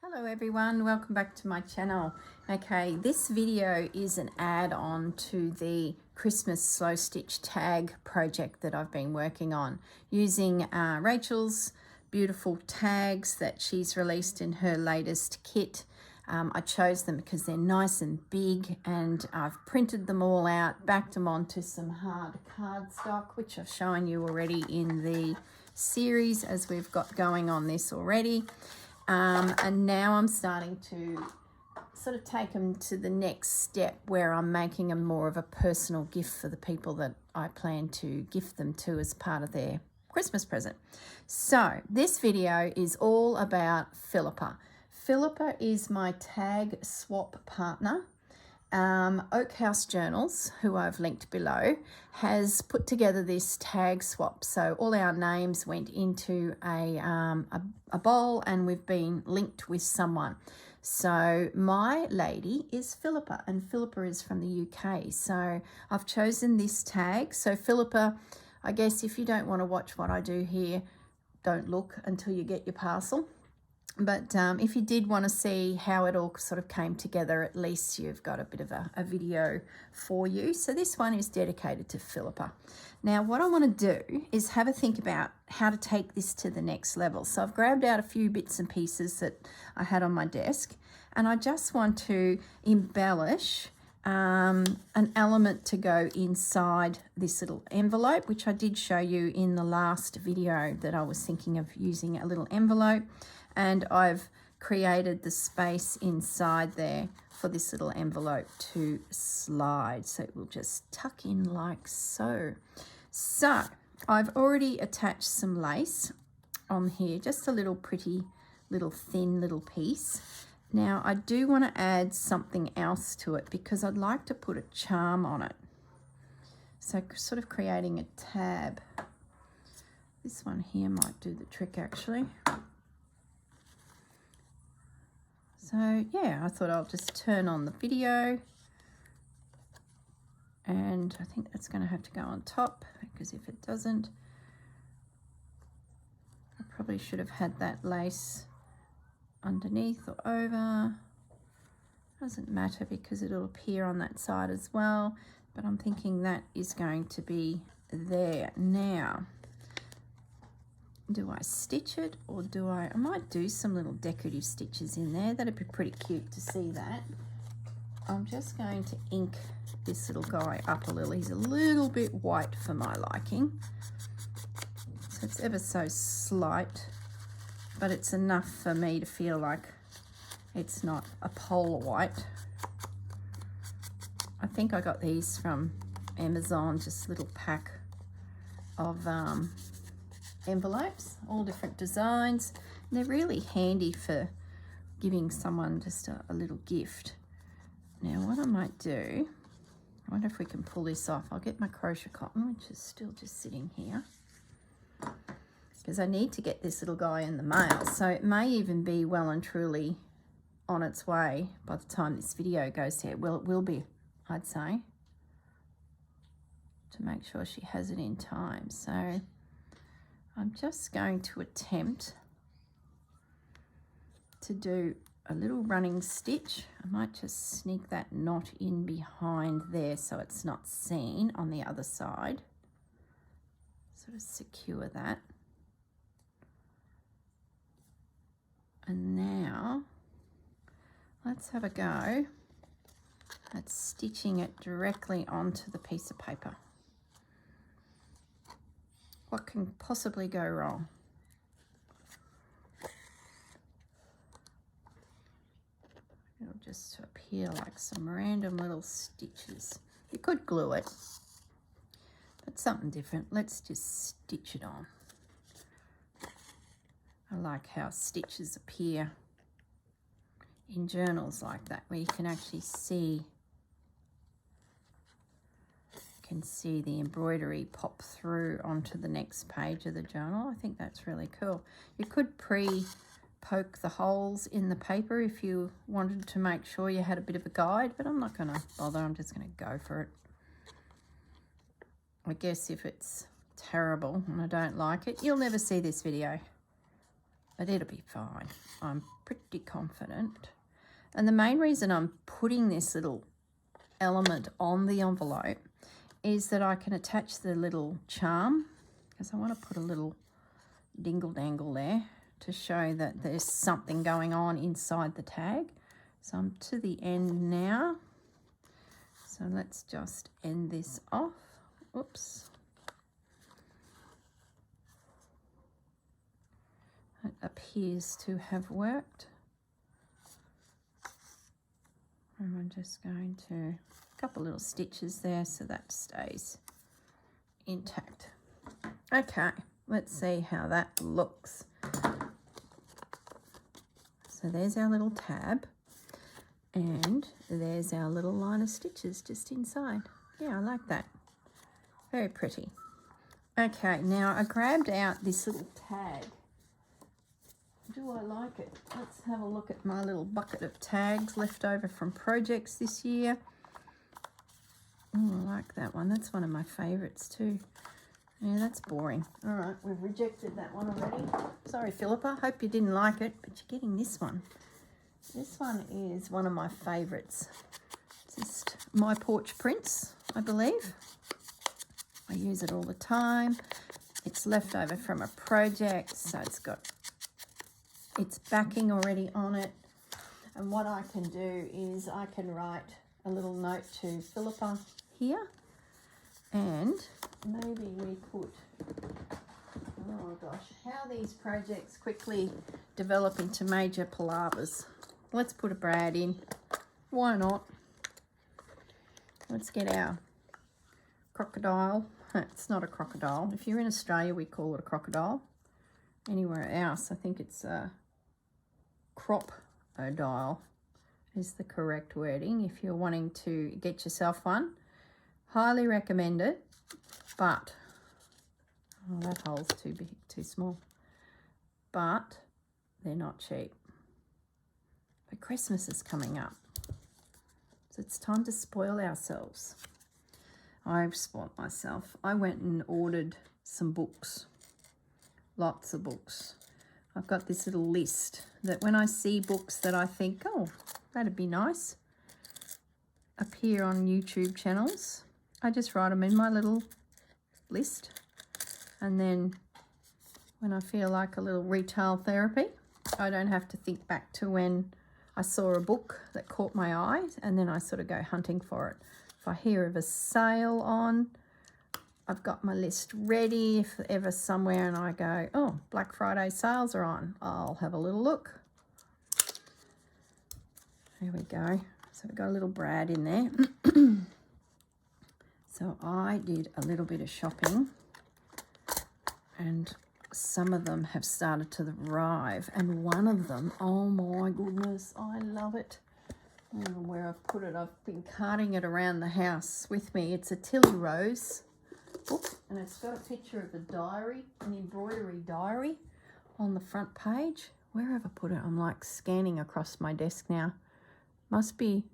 Hello everyone, welcome back to my channel. Okay, this video is an add-on to the Christmas slow stitch tag project that I've been working on using Rachel's beautiful tags that she's released in her latest kit. I chose them because they're nice and big, and I've printed them all out, backed them onto some hard cardstock, which I've shown you already in the series as we've got going on this already. And now I'm starting to sort of take them to the next step where I'm making them more of a personal gift for the people that I plan to gift them to as part of their Christmas present. So this video is all about Philippa. Philippa is my tag swap partner. Oak House Journals, who I've linked below, has put together this tag swap. So all our names went into a bowl and we've been linked with someone. So my lady is Philippa, and Philippa is from the UK. So I've chosen this tag. So Philippa, I guess if you don't want to watch what I do here, don't look until you get your parcel. But if you did want to see how it all sort of came together, at least you've got a bit of a video for you. So this one is dedicated to Philippa. Now, what I want to do is have a think about how to take this to the next level. So I've grabbed out a few bits and pieces that I had on my desk, and I just want to embellish an element to go inside this little envelope, which I did show you in the last video that I was thinking of using a little envelope. And I've created the space inside there for this little envelope to slide. So it will just tuck in like so. So I've already attached some lace on here, just a little pretty little thin little piece. Now I do want to add something else to it because I'd like to put a charm on it. So sort of creating a tab. This one here might do the trick actually. So yeah, I thought I'll just turn on the video, and I think that's going to have to go on top because if it doesn't, I probably should have had that lace underneath or over. Doesn't matter because it'll appear on that side as well, but I'm thinking that is going to be there. Now, do I stitch it, or do I might do some little decorative stitches in there. That'd be pretty cute to see that. I'm just going to ink this little guy up a little. He's a little bit white for my liking. So it's ever so slight, but it's enough for me to feel like it's not a polar white. I think I got these from Amazon, just a little pack of envelopes, all different designs. And they're really handy for giving someone just a little gift. Now what I might do, I wonder if we can pull this off. I'll get my crochet cotton, which is still just sitting here, because I need to get this little guy in the mail. So it may even be well and truly on its way by the time this video goes there. Well, it will be, I'd say, to make sure she has it in time. So I'm just going to attempt to do a little running stitch. I might just sneak that knot in behind there so it's not seen on the other side. Sort of secure that. And now let's have a go at stitching it directly onto the piece of paper. What can possibly go wrong? It'll just appear like some random little stitches. You could glue it, but something different. Let's just stitch it on. I like how stitches appear in journals like that, where you can actually see the embroidery pop through onto the next page of the journal. I think that's really cool. You could poke the holes in the paper if you wanted to make sure you had a bit of a guide, but I'm not going to bother. I'm just going to go for it. I guess if it's terrible and I don't like it, you'll never see this video. but it'll be fine. I'm pretty confident. And the main reason I'm putting this little element on the envelope is that I can attach the little charm, because I want to put a little dingle dangle there to show that there's something going on inside the tag. So I'm to the end now. So let's just end this off. Oops. It appears to have worked. And I'm just going to, a couple little stitches there so that stays intact. Okay, let's see how that looks. So there's our little tab, and there's our little line of stitches just inside. Yeah, I like that. Very pretty. Okay, now I grabbed out this little tag. Do I like it? Let's have a look at my little bucket of tags left over from projects this year. Oh, I like that one. That's one of my favourites too. Yeah, that's boring. All right, we've rejected that one already. Sorry, Philippa. Hope you didn't like it, but you're getting this one. This one is one of my favourites. Just My Porch Prints, I believe. I use it all the time. It's left over from a project, so it's got its backing already on it. And what I can do is I can write a little note to Philippa here, and maybe we put, oh gosh, how these projects quickly develop into major palavers. Let's put a Brad in. Why not? Let's get our crocodile. It's not a crocodile. If you're in Australia, we call it a crocodile. Anywhere else, I think it's a crop-odile is the correct wording. If you're wanting to get yourself one, highly recommend it. But, oh, that hole's too big, too small. But they're not cheap. But Christmas is coming up, so it's time to spoil ourselves. I've spoiled myself. I went and ordered some books, lots of books. I've got this little list that when I see books that I think, oh, that'd be nice, appear on YouTube channels, I just write them in my little list. And then when I feel like a little retail therapy, I don't have to think back to when I saw a book that caught my eye, and then I sort of go hunting for it. If I hear of a sale on, I've got my list ready. If ever somewhere and I go, oh, Black Friday sales are on, I'll have a little look. There we go. So we've got a little Brad in there. So I did a little bit of shopping, and some of them have started to arrive, and one of them, oh my goodness, I love it. I don't know where I've put it. I've been carting it around the house with me. It's a Tilly Rose book, and it's got a picture of a diary, an embroidery diary on the front page. Where have I put it? I'm like scanning across my desk now. Must be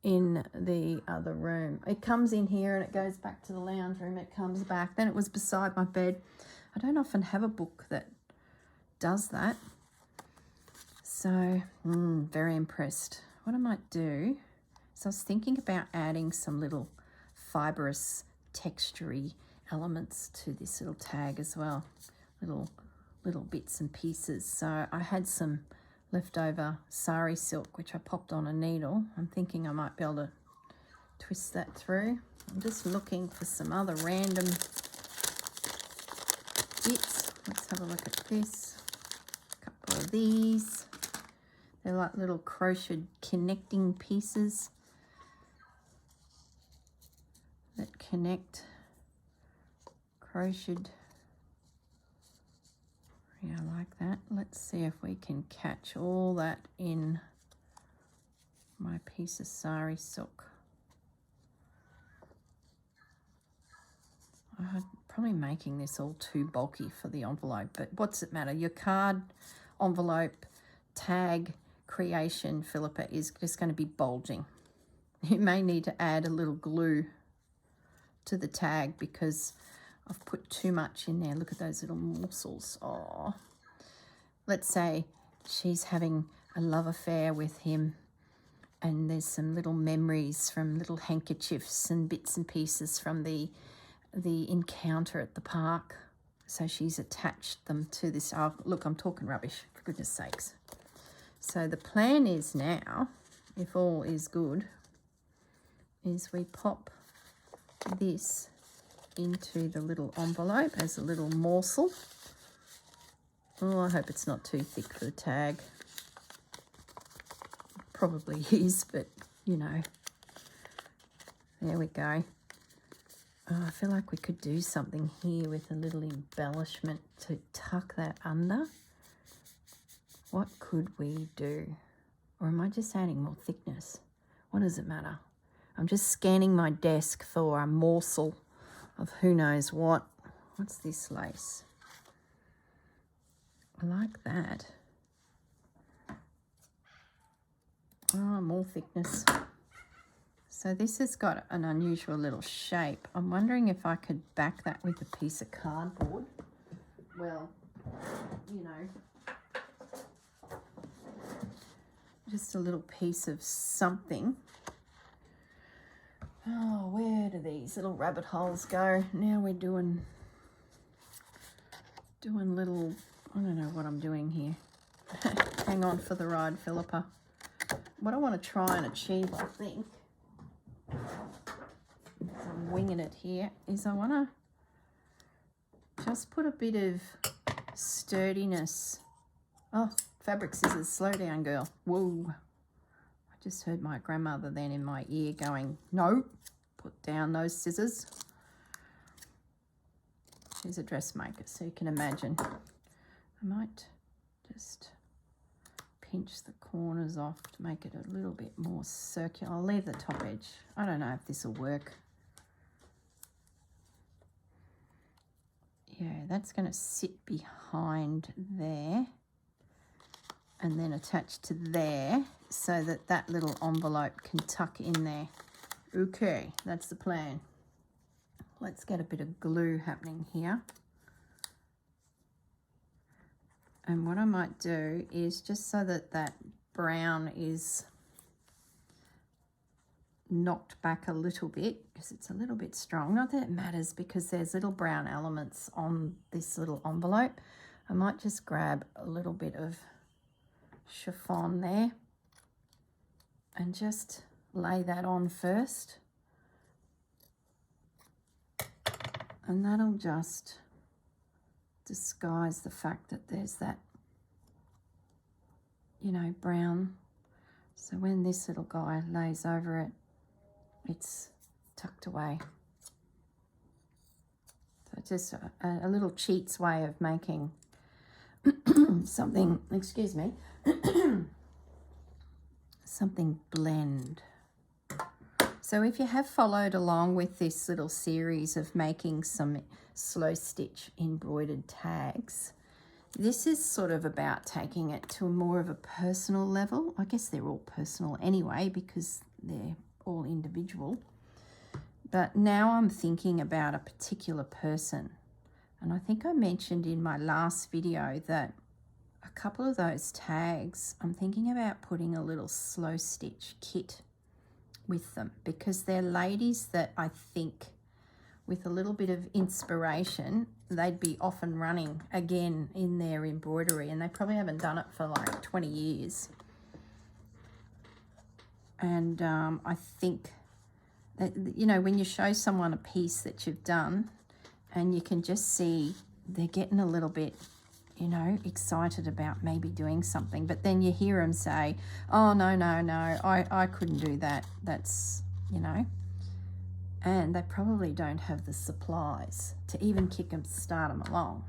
in the other room. It comes in here and it goes back to the lounge room. It comes back. Then it was beside my bed. I don't often have a book that does that. So, very impressed. What I might do, so I was thinking about adding some little fibrous, textury elements to this little tag as well. Little bits and pieces. So I had some leftover sari silk, which I popped on a needle. I'm thinking I might be able to twist that through. I'm just looking for some other random bits. Let's have a look at this. A couple of these. They're like little crocheted connecting pieces that connect. Crocheted. Yeah, I like that. Let's see if we can catch all that in my piece of sari silk. I'm probably making this all too bulky for the envelope, but what's it matter? Your card, envelope, tag, creation, Philippa, is just going to be bulging. You may need to add a little glue to the tag because I've put too much in there. Look at those little morsels. Oh, let's say she's having a love affair with him, and there's some little memories from little handkerchiefs and bits and pieces from the encounter at the park. So she's attached them to this. Oh, look, I'm talking rubbish, for goodness sakes. So the plan is now, if all is good, is we pop this into the little envelope as a little morsel. Oh, I hope it's not too thick for the tag. Probably is, but you know. There we go. Oh, I feel like we could do something here with a little embellishment to tuck that under. What could we do? Or am I just adding more thickness? What does it matter? I'm just scanning my desk for a morsel of who knows what. What's this lace? I like that. Oh, more thickness. So this has got an unusual little shape. I'm wondering if I could back that with a piece of cardboard. Well, you know, just a little piece of something. Oh, where do these little rabbit holes go? Now we're doing little, I don't know what I'm doing here. Hang on for the ride, Philippa. What I want to try and achieve, I think, I'm winging it here, is I want to just put a bit of sturdiness. Oh, fabric scissors, slow down, girl. Whoa. I just heard my grandmother then in my ear going, no, put down those scissors. She's a dressmaker, so you can imagine. I might just pinch the corners off to make it a little bit more circular. I'll leave the top edge. I don't know if this will work. Yeah, that's going to sit behind there and then attach to there so that that little envelope can tuck in there. Okay, that's the plan. Let's get a bit of glue happening here. And what I might do is, just so that that brown is knocked back a little bit, because it's a little bit strong. Not that it matters, because there's little brown elements on this little envelope. I might just grab a little bit of chiffon there and just lay that on first. And that'll just disguise the fact that there's that, you know, brown. So when this little guy lays over it, it's tucked away. So just a little cheat's way of making something, excuse me, something blend. So if you have followed along with this little series of making some slow stitch embroidered tags, this is sort of about taking it to more of a personal level. I guess they're all personal anyway, because they're all individual. But now I'm thinking about a particular person. And I think I mentioned in my last video that a couple of those tags, I'm thinking about putting a little slow stitch kit with them, because they're ladies that I think with a little bit of inspiration, they'd be off and running again in their embroidery, and they probably haven't done it for like 20 years. And I think that, you know, when you show someone a piece that you've done and you can just see they're getting a little bit, you know, excited about maybe doing something, but then you hear them say, oh, no, I couldn't do that. That's, you know, and they probably don't have the supplies to even start them along.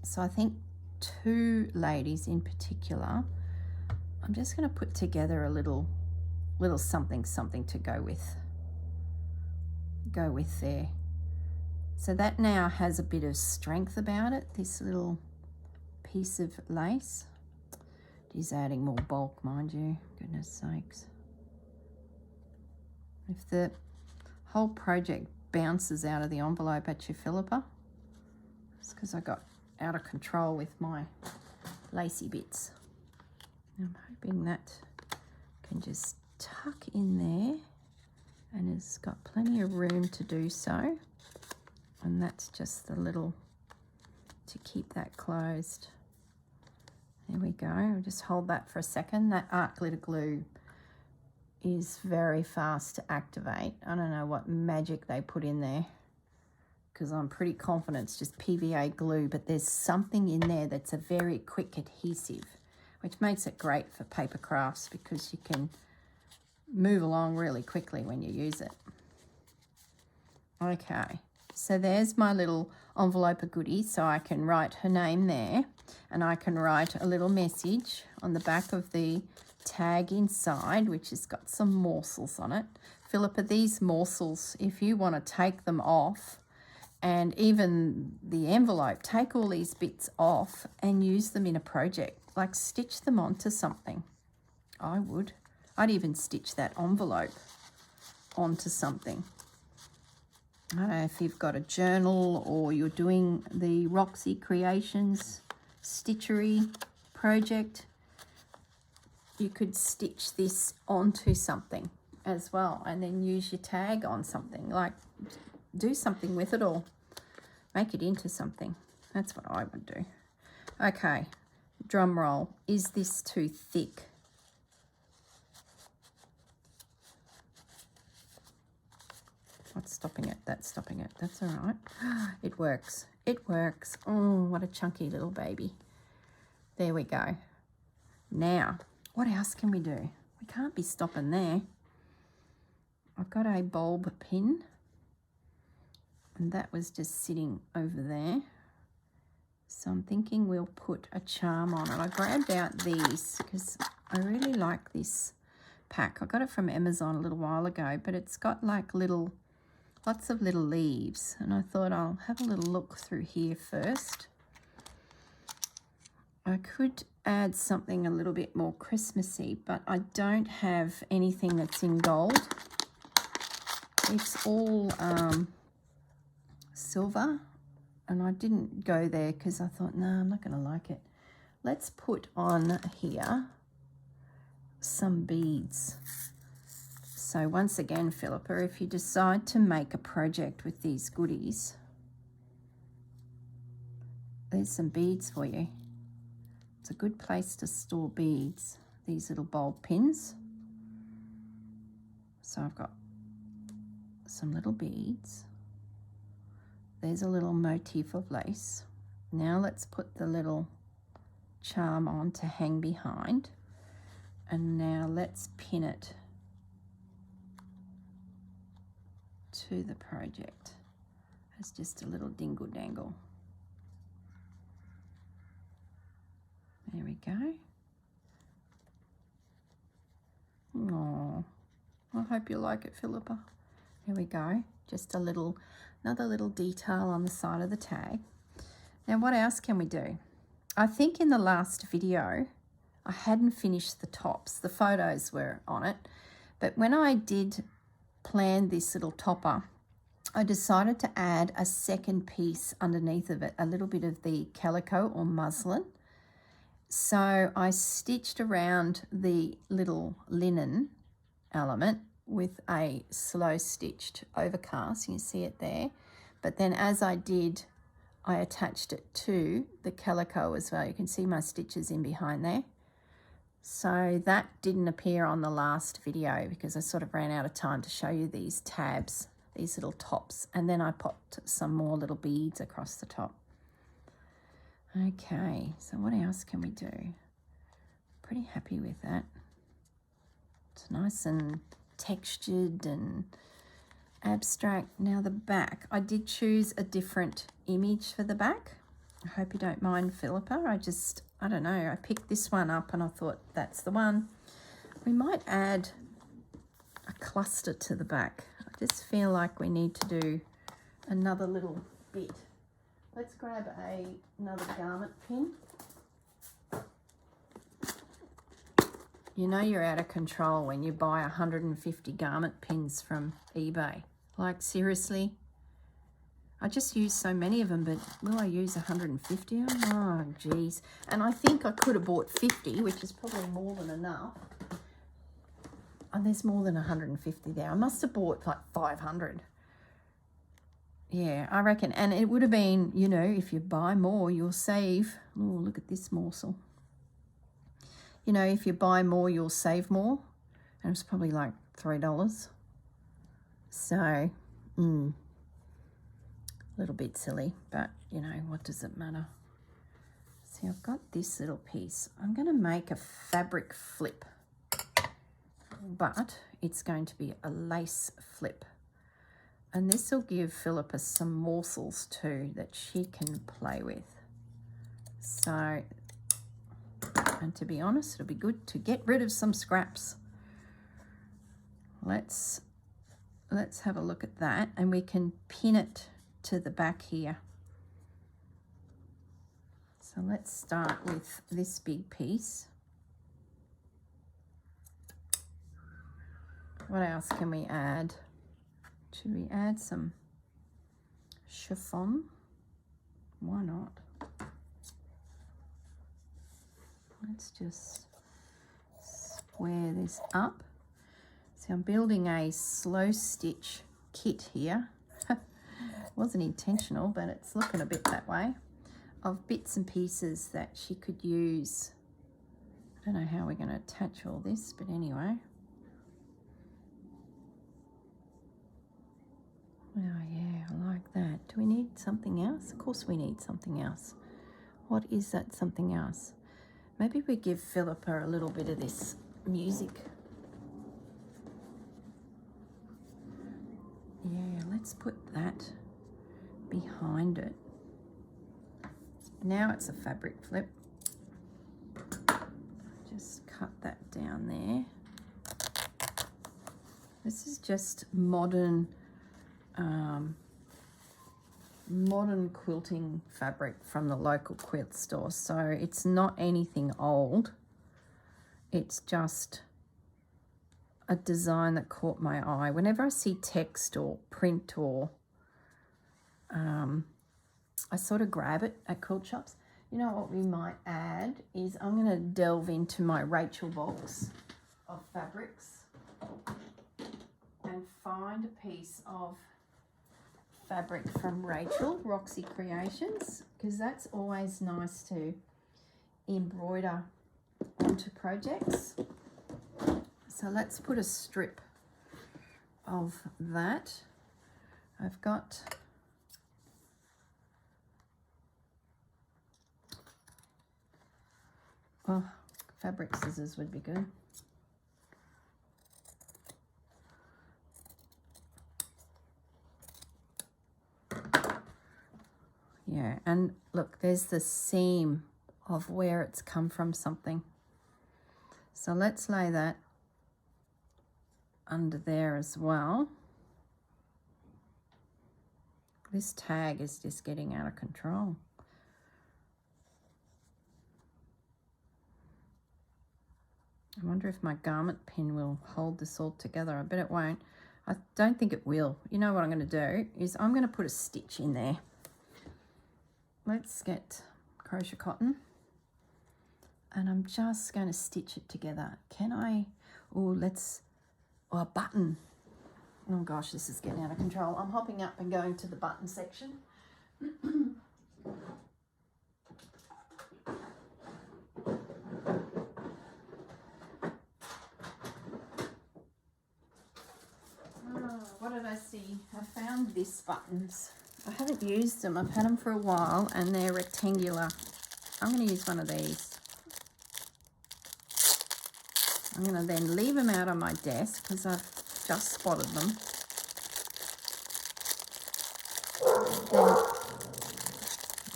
So I think two ladies in particular, I'm just going to put together a little something to go with there. So that now has a bit of strength about it, this little piece of lace. It is adding more bulk, mind you, goodness sakes. If the whole project bounces out of the envelope at you, Philippa, it's because I got out of control with my lacy bits. I'm hoping that can just tuck in there, and it's got plenty of room to do so. And that's just the little to keep that closed. There we go. I'll just hold that for a second. That art glitter glue is very fast to activate. I don't know what magic they put in there, because I'm pretty confident it's just PVA glue, but there's something in there that's a very quick adhesive, which makes it great for paper crafts because you can move along really quickly when you use it. Okay, so there's my little envelope of goodies, so I can write her name there, and I can write a little message on the back of the tag inside, which has got some morsels on it. Philippa, these morsels, if you want to take them off, and even the envelope, take all these bits off and use them in a project, like stitch them onto something. I would. I'd even stitch that envelope onto something. I don't know if you've got a journal or you're doing the Roxy Creations stitchery project, you could stitch this onto something as well and then use your tag on something. Like, do something with it or make it into something. That's what I would do. Okay, drum roll. Is this too thick? What's stopping it? That's stopping it. That's all right. It works. It works. Oh, what a chunky little baby. There we go. Now, what else can we do? We can't be stopping there. I've got a bulb pin, and that was just sitting over there. So I'm thinking we'll put a charm on it. I grabbed out these because I really like this pack. I got it from Amazon a little while ago, but it's got like lots of little leaves, and I thought I'll have a little look through here first. I could add something a little bit more Christmassy, but I don't have anything that's in gold. It's all silver, and I didn't go there because I thought, no, I'm not going to like it. Let's put on here some beads. So once again, Philippa, if you decide to make a project with these goodies, there's some beads for you. It's a good place to store beads, these little bulb pins. So I've got some little beads. There's a little motif of lace. Now let's put the little charm on to hang behind. And now let's pin it to the project. It's just a little dingle dangle. There we go. Oh, I hope you like it, Philippa. There we go. Just another little detail on the side of the tag. Now, what else can we do? I think in the last video, I hadn't finished the tops. The photos were on it. But when I did plan this little topper, I decided to add a second piece underneath of it, a little bit of the calico or muslin. So I stitched around the little linen element with a slow stitched overcast. You can see it there. But then as I did, I attached it to the calico as well. You can see my stitches in behind there. So that didn't appear on the last video because I sort of ran out of time to show you these tabs, these little tops, and then I popped some more little beads across the top. Okay, so what else can we do? Pretty happy with that. It's nice and textured and abstract. Now the back, I did choose a different image for the back. I hope you don't mind, Philippa. I don't know, I picked this one up and I thought that's the one. We might add a cluster to the back. I just feel like we need to do another little bit. Let's grab another garment pin. You know you're out of control when you buy 150 garment pins from eBay. Like, seriously? I just use so many of them, but will I use 150 of them? Oh, geez. And I think I could have bought 50, which is probably more than enough. And there's more than 150 there. I must have bought like 500. Yeah, I reckon. And it would have been, you know, if you buy more, you'll save. Oh, look at this morsel. You know, if you buy more, you'll save more. And it's probably like $3. So, a little bit silly, but, you know, what does it matter? See, I've got this little piece. I'm going to make a fabric flip, but it's going to be a lace flip. And this will give Philippa some morsels too that she can play with. So, and to be honest, it'll be good to get rid of some scraps. Let's have a look at that, and we can pin it to the back here. So let's start with this big piece. What else can we add? Should we add some chiffon? Why not? Let's just square this up. So I'm building a slow stitch kit here. Wasn't intentional, but it's looking a bit that way, of bits and pieces that she could use. I don't know how we're going to attach all this, but anyway. Oh yeah, I like that. Do we need something else? Of course we need something else. What is that something else? Maybe we give Philippa a little bit of this music. Yeah, let's put that behind it. Now it's a fabric flip. Just cut that down there. This is just modern quilting fabric from the local quilt store. So it's not anything old. It's just a design that caught my eye. Whenever I see text or print or I sort of grab it at quilt shops. You know what we might add is I'm going to delve into my Rachel box of fabrics and find a piece of fabric from Rachel, Roxy Creations, because that's always nice to embroider onto projects. So let's put a strip of that. I've got fabric scissors would be good. Yeah, and look, there's the seam of where it's come from something. So let's lay that under there as well. This tag is just getting out of control. I wonder if my garment pin will hold this all together. I bet it won't. I don't think it will. You know what I'm going to do is I'm going to put a stitch in there. Let's get crochet cotton. And I'm just going to stitch it together. Can I? Oh, a button. Oh gosh, this is getting out of control. I'm hopping up and going to the button section. What did I see? I found these buttons. I haven't used them. I've had them for a while and they're rectangular. I'm going to use one of these. I'm going to then leave them out on my desk because I've just spotted them.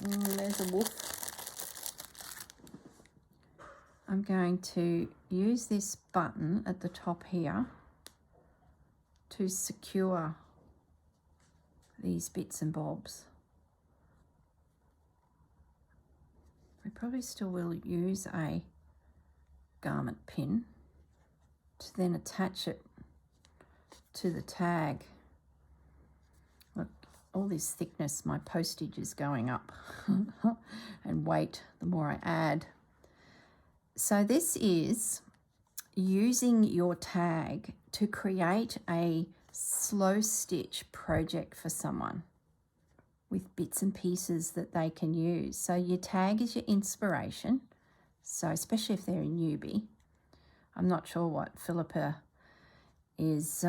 Then, there's a wolf. I'm going to use this button at the top here to secure these bits and bobs. We probably still will use a garment pin to then attach it to the tag. Look, all this thickness, my postage is going up and weight the more I add. So this is using your tag to create a slow stitch project for someone with bits and pieces that they can use. So your tag is your inspiration. So especially if they're a newbie. I'm not sure what Philippa is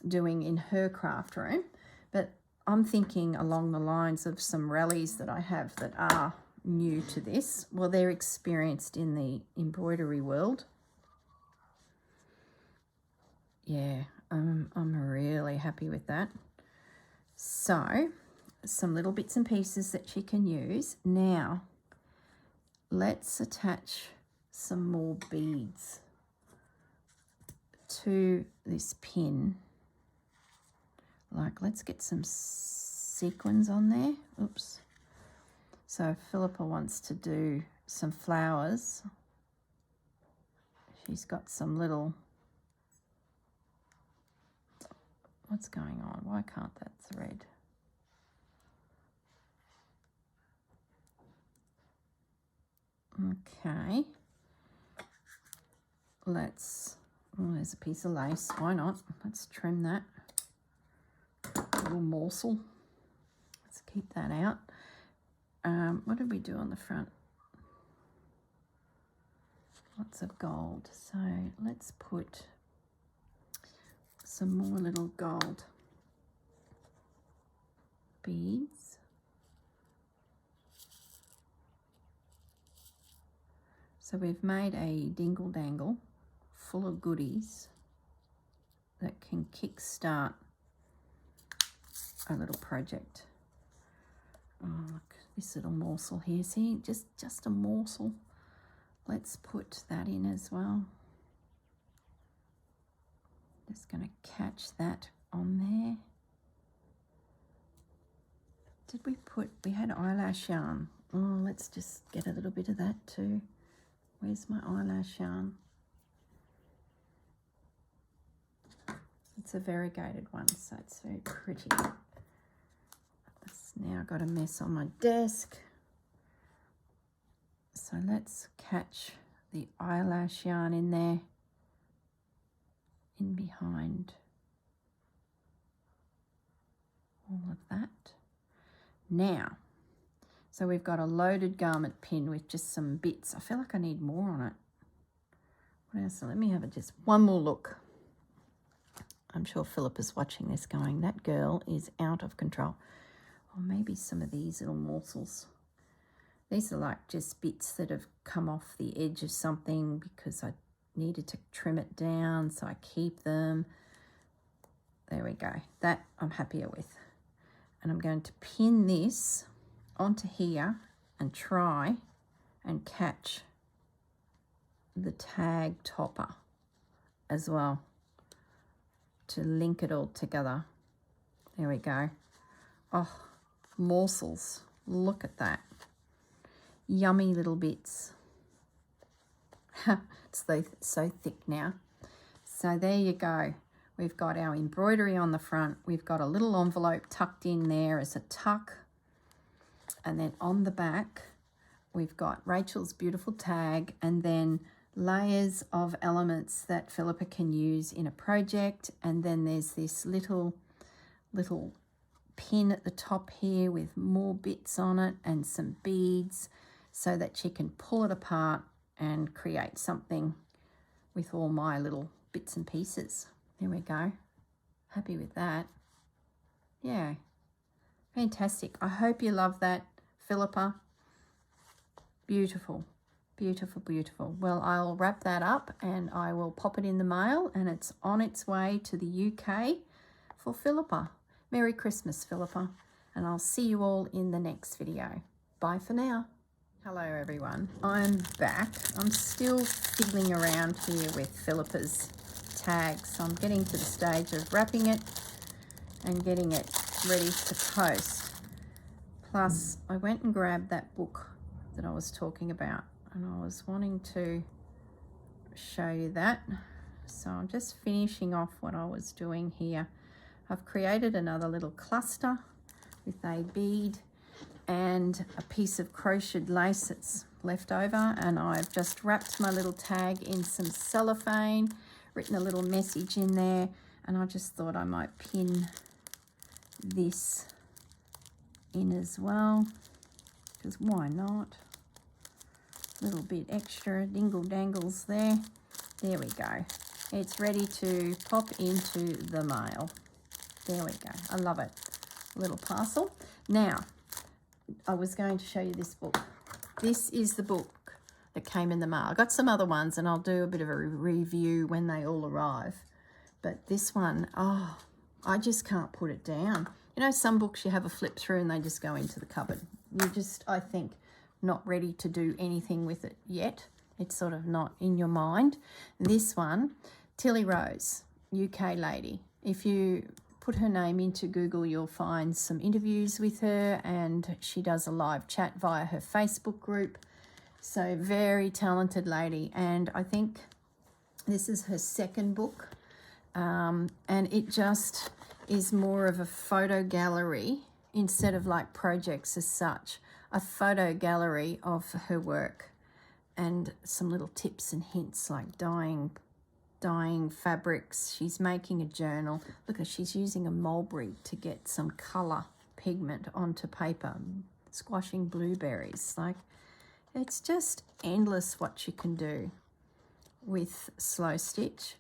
doing in her craft room, but I'm thinking along the lines of some rallies that I have that are new to this. Well, they're experienced in the embroidery world. Yeah, I'm really happy with that. So, some little bits and pieces that she can use. Now, let's attach some more beads to this pin. Like, let's get some sequins on there. Oops. So Philippa wants to do some flowers. She's got some little... What's going on? Why can't that thread? Okay. Let's... Oh, there's a piece of lace. Why not? Let's trim that. A little morsel. Let's keep that out. What did we do on the front? Lots of gold. So let's put some more little gold beads. So we've made a dingle dangle full of goodies that can kickstart a little project. Oh, look, this little morsel here. See, just a morsel. Let's put that in as well. Just going to catch that on there. Did we had eyelash yarn. Oh, let's just get a little bit of that too. Where's my eyelash yarn? It's a variegated one, so it's very pretty. It's now got a mess on my desk. So let's catch the eyelash yarn in there, in behind all of that. Now, so we've got a loaded garment pin with just some bits. I feel like I need more on it. What else? So let me have just one more look. I'm sure Philippa's watching this going, that girl is out of control. Or maybe some of these little morsels. These are like just bits that have come off the edge of something because I needed to trim it down, so I keep them. There we go. That I'm happier with. And I'm going to pin this onto here and try and catch the tag topper as well to link it all together. There we go. Oh, morsels. Look at that. Yummy little bits. It's so thick now. So there you go. We've got our embroidery on the front. We've got a little envelope tucked in there as a tuck. And then on the back, we've got Rachel's beautiful tag and then layers of elements that Philippa can use in a project. And then there's this little pin at the top here with more bits on it and some beads so that she can pull it apart and create something with all my little bits and pieces. There we go. Happy with that. Yeah. Fantastic. I hope you love that, Philippa. Beautiful. Beautiful, beautiful. Well, I'll wrap that up and I will pop it in the mail and it's on its way to the UK for Philippa. Merry Christmas, Philippa. And I'll see you all in the next video. Bye for now. Hello everyone, I'm back. I'm still fiddling around here with Philippa's tag. So I'm getting to the stage of wrapping it and getting it ready to post. Plus, I went and grabbed that book that I was talking about and I was wanting to show you that. So I'm just finishing off what I was doing here. I've created another little cluster with a bead and a piece of crocheted lace that's left over, and I've just wrapped my little tag in some cellophane, written a little message in there, and I just thought I might pin this in as well, because why not? A little bit extra dingle dangles there. There we go. It's ready to pop into the mail. There we go. I love it. Little parcel. Now, I was going to show you this book. This is the book that came in the mail. I got some other ones, and I'll do a bit of a review when they all arrive. But this one, oh, I just can't put it down. You know, some books you have a flip through and they just go into the cupboard. You're just, I think, not ready to do anything with it yet. It's sort of not in your mind. This one, Tilly Rose, UK lady. If you put her name into Google, you'll find some interviews with her, and she does a live chat via her Facebook group. So very talented lady, and I think this is her second book, and it just is more of a photo gallery instead of like projects as such, a photo gallery of her work and some little tips and hints like dyeing fabrics. She's making a journal. Look, she's using a mulberry to get some colour pigment onto paper, squashing blueberries. Like, it's just endless what you can do with slow stitch,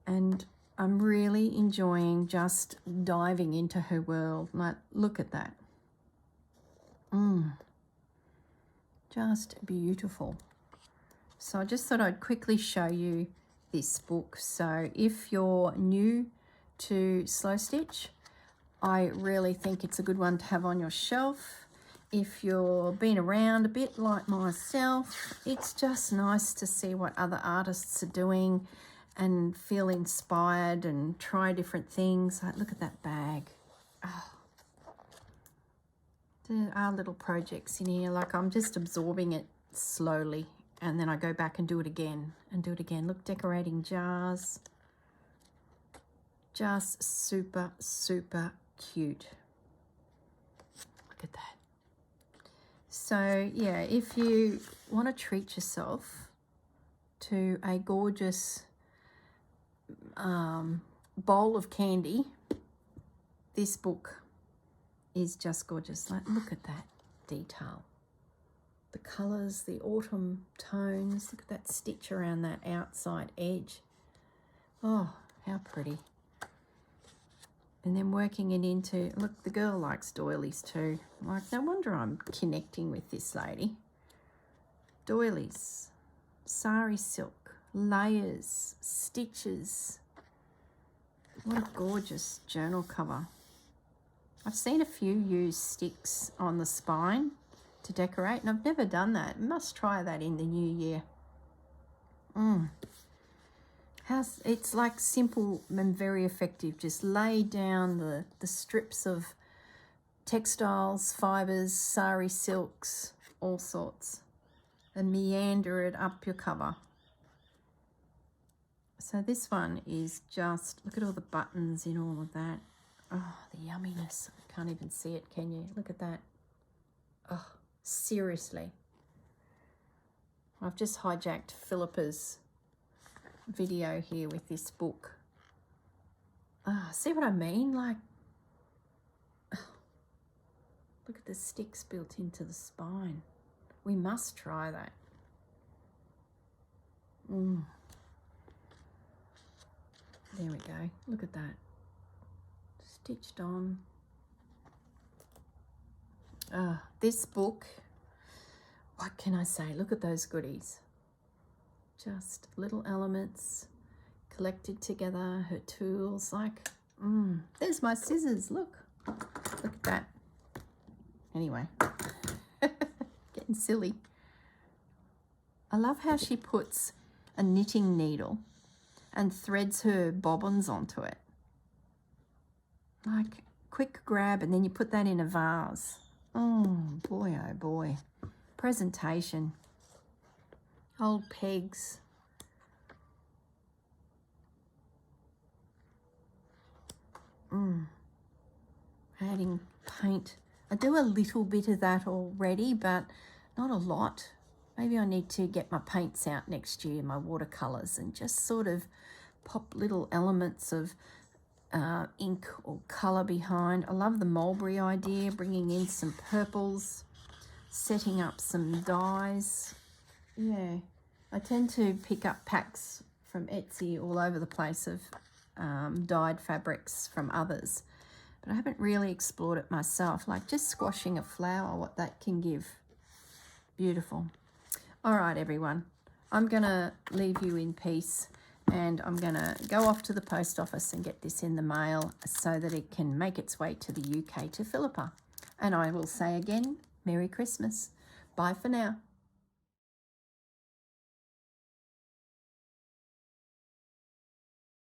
and I'm really enjoying just diving into her world. Like, look at that. Just beautiful. So I just thought I'd quickly show you this book. So if you're new to slow stitch, I really think it's a good one to have on your shelf. If you've been around a bit like myself, it's just nice to see what other artists are doing and feel inspired and try different things. Like, look at that bag. Oh. There are little projects in here. Like, I'm just absorbing it slowly, and then I go back and do it again and do it again. Look, decorating jars. Just super, super cute. Look at that. So, yeah, if you want to treat yourself to a gorgeous bowl of candy, this book is just gorgeous. Like, look at that detail. The colours, the autumn tones. Look at that stitch around that outside edge. Oh, how pretty. And then working it into, look, the girl likes doilies too. Like, no wonder I'm connecting with this lady. Doilies, sari silk, layers, stitches. What a gorgeous journal cover. I've seen a few use sticks on the spine to decorate, and I've never done that. Must try that in the new year. It's like simple and very effective. Just lay down the strips of textiles, fibres, sari silks, all sorts, and meander it up your cover. So this one is just, look at all the buttons in all of that. Oh, the yumminess. I can't even see it, can you? Look at that. Oh, seriously. I've just hijacked Philippa's video here with this book. See what I mean? Like, look at the sticks built into the spine. We must try that. There we go. Look at that. Stitched on. This book, what can I say? Look at those goodies. Just little elements collected together, her tools, like, there's my scissors, look at that. Anyway, getting silly. I love how she puts a knitting needle and threads her bobbins onto it. Like, quick grab, and then you put that in a vase. Oh boy. Presentation. Old pegs. Adding paint. I do a little bit of that already, but not a lot. Maybe I need to get my paints out next year, my watercolors, and just sort of pop little elements of ink or color behind. I love the mulberry idea, bringing in some purples, setting up some dyes. Yeah, I tend to pick up packs from Etsy all over the place of dyed fabrics from others, but I haven't really explored it myself, like just squashing a flower, what that can give. Beautiful. All right, everyone, I'm gonna leave you in peace, and I'm gonna go off to the post office and get this in the mail so that it can make its way to the UK, to Philippa. And I will say again, Merry Christmas. Bye for now.